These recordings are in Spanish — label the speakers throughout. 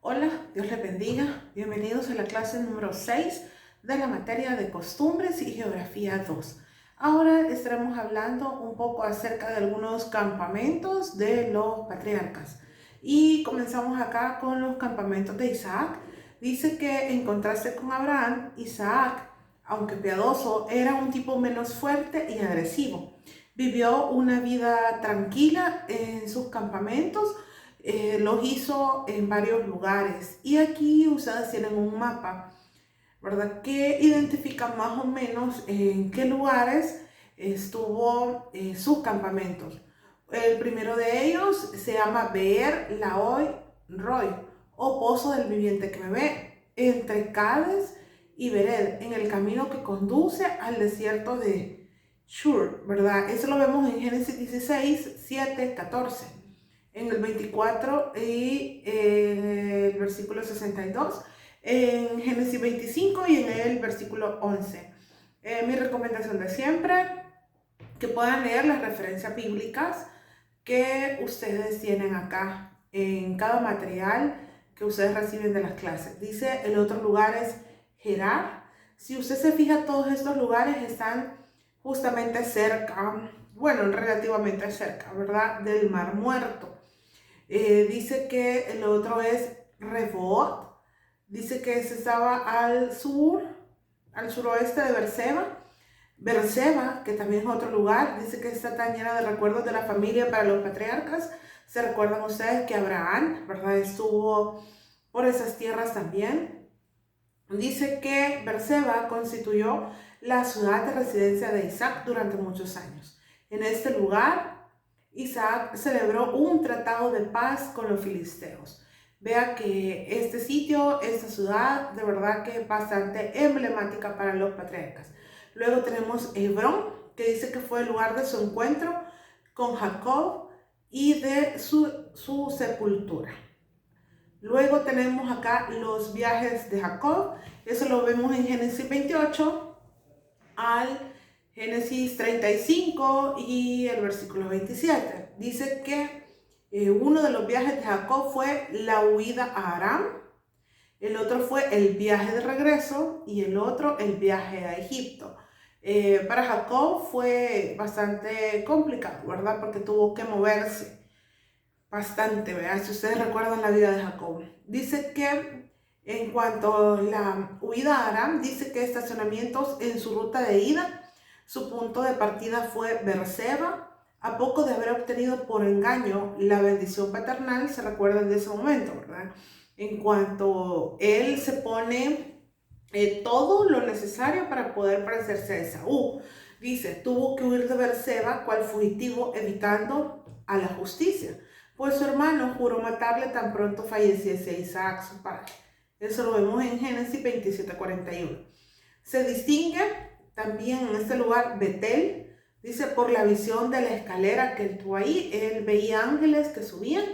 Speaker 1: Hola, Dios les bendiga. Bienvenidos a la clase número 6 de la materia de costumbres y geografía 2. Ahora estaremos hablando un poco acerca de algunos campamentos de los patriarcas. Y comenzamos acá con los campamentos de Isaac. Dice que en contraste con Abraham, Isaac, aunque piadoso, era un tipo menos fuerte y agresivo. Vivió una vida tranquila en sus campamentos. Los hizo en varios lugares y aquí ustedes tienen un mapa, ¿verdad? Que identifica más o menos en qué lugares estuvo sus campamentos. El primero de ellos se llama Beer Laoi Roy o Pozo del Viviente que me ve entre Cades y Bered en el camino que conduce al desierto de Shur, ¿verdad? Eso lo vemos en Génesis 16, 7, 14 en el 24 y el versículo 62, en Génesis 25 y en el versículo 11. Mi recomendación de siempre, que puedan leer las referencias bíblicas que ustedes tienen acá en cada material que ustedes reciben de las clases. Dice, el otro lugar es Gerar. Si usted se fija, todos estos lugares están justamente cerca, bueno, relativamente cerca, ¿verdad? Del Mar Muerto. Dice que el otro es Rehoboth. Dice que ese estaba al sur, al suroeste de Berseba. Berseba, que también es otro lugar, dice que está tan llena de recuerdos de la familia para los patriarcas. Se recuerdan ustedes que Abraham, ¿verdad? Estuvo por esas tierras también. Dice que Berseba constituyó la ciudad de residencia de Isaac durante muchos años. En este lugar Isaac celebró un tratado de paz con los filisteos. Vea que este sitio, esta ciudad, de verdad que es bastante emblemática para los patriarcas. Luego tenemos Hebrón, que dice que fue el lugar de su encuentro con Jacob y de su sepultura. Luego tenemos acá los viajes de Jacob. Eso lo vemos en Génesis 28 al Génesis 35 y el versículo 27. Dice que uno de los viajes de Jacob fue la huida a Aram, el otro fue el viaje de regreso y el otro el viaje a Egipto. Para Jacob fue bastante complicado, ¿verdad? Porque tuvo que moverse bastante, ¿verdad? Si ustedes recuerdan la vida de Jacob. Dice que en cuanto a la huida a Aram, dice que estacionamientos en su ruta de ida, su punto de partida fue Berseba. A poco de haber obtenido por engaño la bendición paternal, se recuerdan de ese momento, ¿verdad? En cuanto él se pone todo lo necesario para poder parecerse a Esaú. Dice, tuvo que huir de Berseba cual fugitivo evitando a la justicia, pues su hermano juró matarle tan pronto falleciese Isaac, su padre. Eso lo vemos en Génesis 27:41. Se distingue también en este lugar Betel, dice, por la visión de la escalera que él tuvo ahí. Él veía ángeles que subían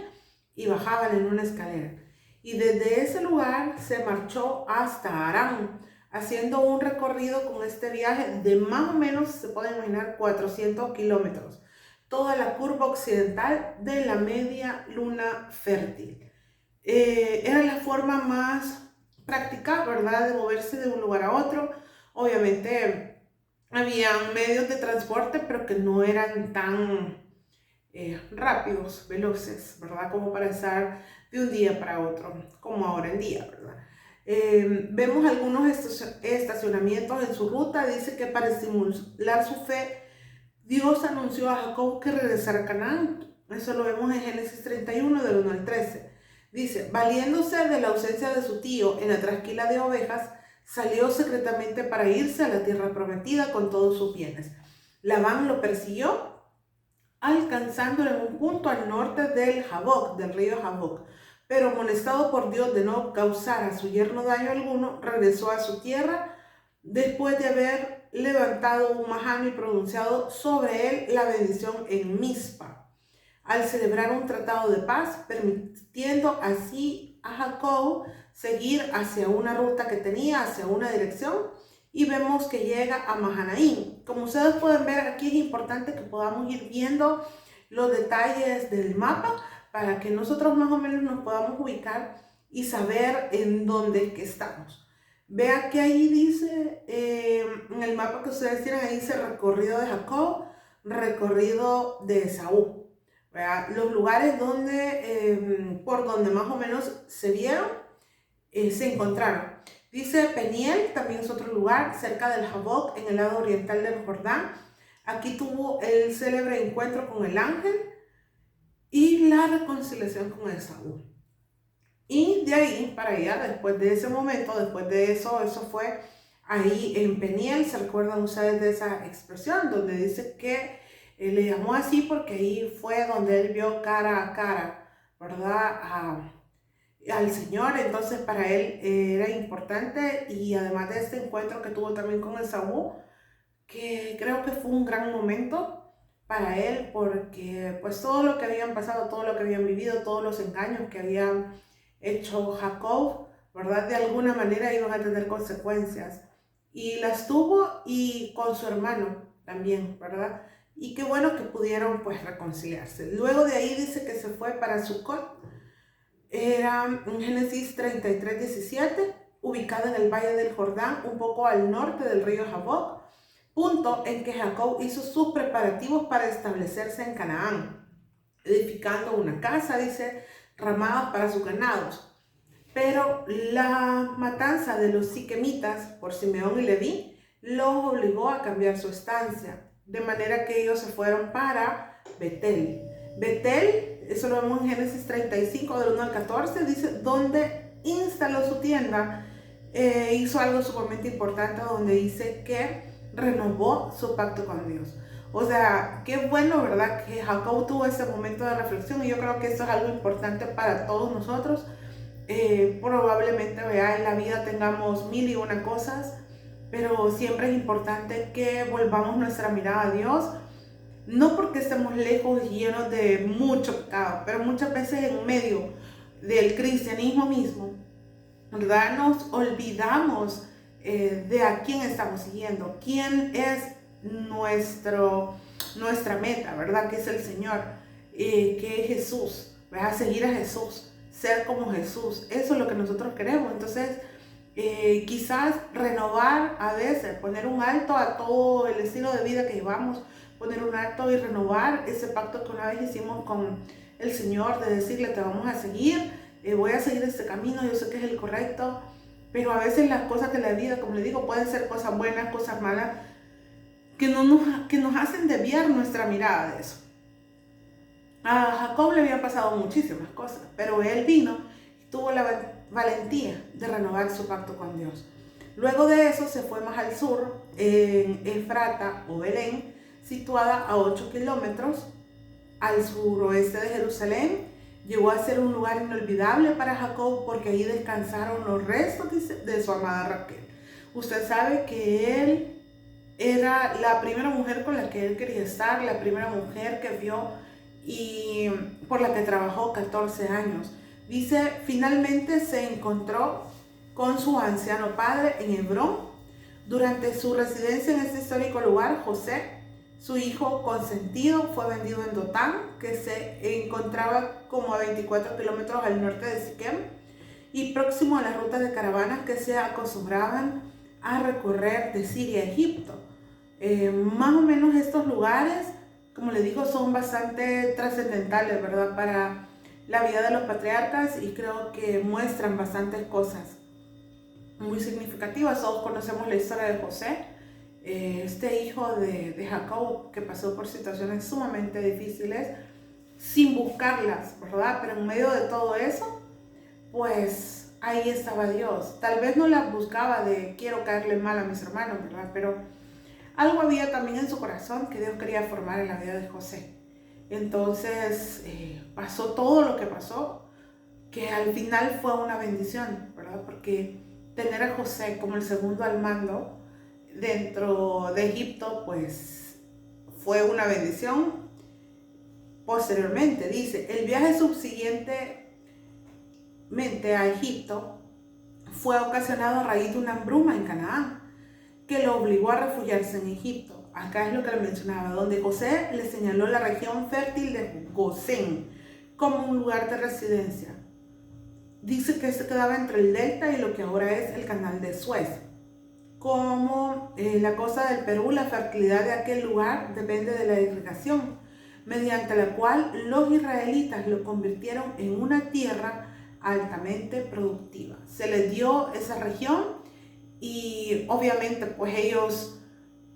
Speaker 1: y bajaban en una escalera. Y desde ese lugar se marchó hasta Aram, haciendo un recorrido con este viaje de más o menos, se puede imaginar, 400 kilómetros. Toda la curva occidental de la media luna fértil. Era la forma más práctica, ¿verdad?, de moverse de un lugar a otro. Obviamente había medios de transporte, pero que no eran tan rápidos, veloces, ¿verdad? Como para estar de un día para otro, como ahora en día, ¿verdad? Vemos algunos estacionamientos en su ruta. Dice que para estimular su fe, Dios anunció a Jacob que regresara a Canaán. Eso lo vemos en Génesis 31, del 1 al 13. Dice, valiéndose de la ausencia de su tío en la trasquila de ovejas, salió secretamente para irse a la tierra prometida con todos sus bienes. Labán lo persiguió, alcanzándolo en un punto al norte del Jaboc, del río Jaboc. Pero amonestado por Dios de no causar a su yerno daño alguno, regresó a su tierra después de haber levantado un majano y pronunciado sobre él la bendición en Mizpa, al celebrar un tratado de paz, permitiendo así a Jacob seguir hacia una ruta que tenía, hacia una dirección, y vemos que llega a Mahanaim. Como ustedes pueden ver, aquí es importante que podamos ir viendo los detalles del mapa para que nosotros más o menos nos podamos ubicar y saber en dónde es que estamos. Vea que ahí dice, en el mapa que ustedes tienen, ahí dice recorrido de Jacob, recorrido de Esaú. ¿Verdad? Los lugares donde, por donde más o menos se vieron, se encontraron. Dice Peniel, también es otro lugar, cerca del Jaboc, en el lado oriental del Jordán. Aquí tuvo el célebre encuentro con el ángel y la reconciliación con Esaú. Y de ahí para allá, después de ese momento, después de eso fue ahí en Peniel. ¿Se recuerdan ustedes de esa expresión? Donde dice que le llamó así porque ahí fue donde él vio cara a cara, ¿verdad? Al Señor. Entonces para él era importante, y además de este encuentro que tuvo también con Esaú, que creo que fue un gran momento para él, porque pues todo lo que habían pasado, todo lo que habían vivido, todos los engaños que habían hecho Jacob, ¿verdad? De alguna manera iban a tener consecuencias, y las tuvo, y con su hermano también, ¿verdad? Y qué bueno que pudieron pues reconciliarse. Luego de ahí dice que se fue para Sucot. Era en Génesis 33:17, ubicado en el valle del Jordán, un poco al norte del río Jaboc, punto en que Jacob hizo sus preparativos para establecerse en Canaán, edificando una casa, dice, ramadas para sus ganados. Pero la matanza de los siquemitas por Simeón y Leví los obligó a cambiar su estancia, de manera que ellos se fueron para Betel. Betel, eso lo vemos en Génesis 35, del 1 al 14, dice, donde instaló su tienda. Hizo algo sumamente importante, donde dice que renovó su pacto con Dios. O sea, qué bueno, ¿verdad? Que Jacob tuvo ese momento de reflexión, y yo creo que esto es algo importante para todos nosotros. Probablemente, vea, en la vida tengamos mil y una cosas, pero siempre es importante que volvamos nuestra mirada a Dios, no porque estemos lejos y llenos de mucho pecado, pero muchas veces en medio del cristianismo mismo, ¿verdad? Nos olvidamos de a quién estamos siguiendo, quién es nuestra meta, ¿verdad? Que es el Señor, que es Jesús, ¿verdad? Seguir a Jesús, ser como Jesús, eso es lo que nosotros queremos. Entonces, quizás renovar a veces, poner un alto a todo el estilo de vida que llevamos, poner un alto y renovar ese pacto que una vez hicimos con el Señor, de decirle, te vamos a seguir, voy a seguir este camino, yo sé que es el correcto, pero a veces las cosas de la vida, como le digo, pueden ser cosas buenas, cosas malas, que nos hacen desviar nuestra mirada de eso. A Jacob le habían pasado muchísimas cosas, pero él vino y tuvo la valentía de renovar su pacto con Dios. Luego de eso se fue más al sur, en Efrata o Belén, situada a 8 kilómetros al suroeste de Jerusalén. Llegó a ser un lugar inolvidable para Jacob, porque ahí descansaron los restos de su amada Raquel. Usted sabe que él era la primera mujer con la que él quería estar, la primera mujer que vio y por la que trabajó 14 años. Dice, finalmente se encontró con su anciano padre en Hebrón. Durante su residencia en este histórico lugar, José, su hijo consentido, fue vendido en Dotán, que se encontraba como a 24 kilómetros al norte de Siquem y próximo a las rutas de caravanas que se acostumbraban a recorrer de Siria a Egipto. Más o menos estos lugares, como les digo, son bastante trascendentales, ¿verdad?, para la vida de los patriarcas, y creo que muestran bastantes cosas muy significativas. Todos conocemos la historia de José, este hijo de Jacob, que pasó por situaciones sumamente difíciles sin buscarlas, ¿verdad? Pero en medio de todo eso, pues ahí estaba Dios. Tal vez no las buscaba de quiero caerle mal a mis hermanos, ¿verdad? Pero algo había también en su corazón que Dios quería formar en la vida de José. Entonces pasó todo lo que pasó, que al final fue una bendición, ¿verdad? Porque tener a José como el segundo al mando dentro de Egipto, pues fue una bendición. Posteriormente, dice, el viaje subsiguientemente a Egipto fue ocasionado a raíz de una hambruna en Canaán, que lo obligó a refugiarse en Egipto. Acá es lo que le mencionaba, donde José le señaló la región fértil de Gosén como un lugar de residencia. dice que se quedaba entre el delta y lo que ahora es el canal de Suez. Como la costa del Perú, la fertilidad de aquel lugar depende de la irrigación, mediante la cual los israelitas lo convirtieron en una tierra altamente productiva. Se les dio esa región y obviamente pues ellos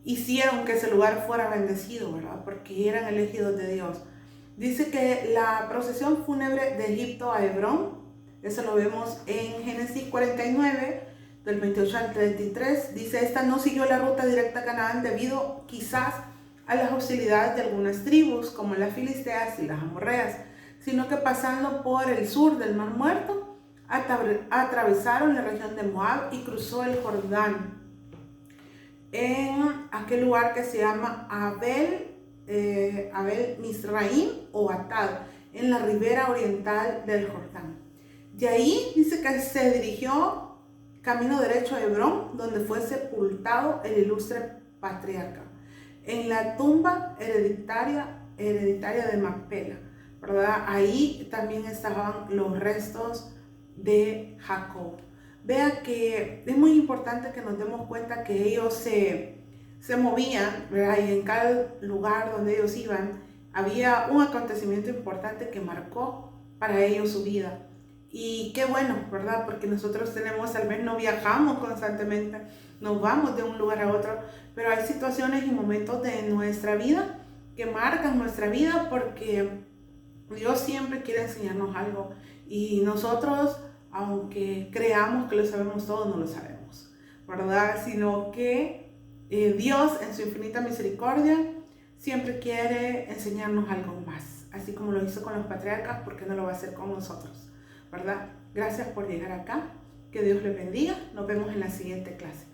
Speaker 1: hicieron que ese lugar fuera bendecido, ¿verdad? Porque eran elegidos de Dios. Dice que la procesión fúnebre de Egipto a Hebrón, eso lo vemos en Génesis 49, del 28 al 33, dice, esta no siguió la ruta directa a Canaán debido quizás a las hostilidades de algunas tribus, como las filisteas y las amorreas, sino que pasando por el sur del Mar Muerto, atravesaron la región de Moab y cruzó el Jordán en aquel lugar que se llama Abel Misraim o Atad, en la ribera oriental del Jordán. De ahí dice que se dirigió camino derecho a Hebrón, donde fue sepultado el ilustre patriarca, en la tumba hereditaria de Macpela, ¿verdad? Ahí también estaban los restos de Jacob. Vea que es muy importante que nos demos cuenta que ellos se movían, ¿verdad? Y en cada lugar donde ellos iban había un acontecimiento importante que marcó para ellos su vida. Y qué bueno, ¿verdad? Porque nosotros tal vez no viajamos constantemente, nos vamos de un lugar a otro, pero hay situaciones y momentos de nuestra vida que marcan nuestra vida porque Dios siempre quiere enseñarnos algo y nosotros, aunque creamos que lo sabemos todo, no lo sabemos, ¿verdad? Sino que Dios en su infinita misericordia siempre quiere enseñarnos algo más, así como lo hizo con los patriarcas, ¿por qué no lo va a hacer con nosotros? ¿Verdad? Gracias por llegar acá, que Dios les bendiga, nos vemos en la siguiente clase.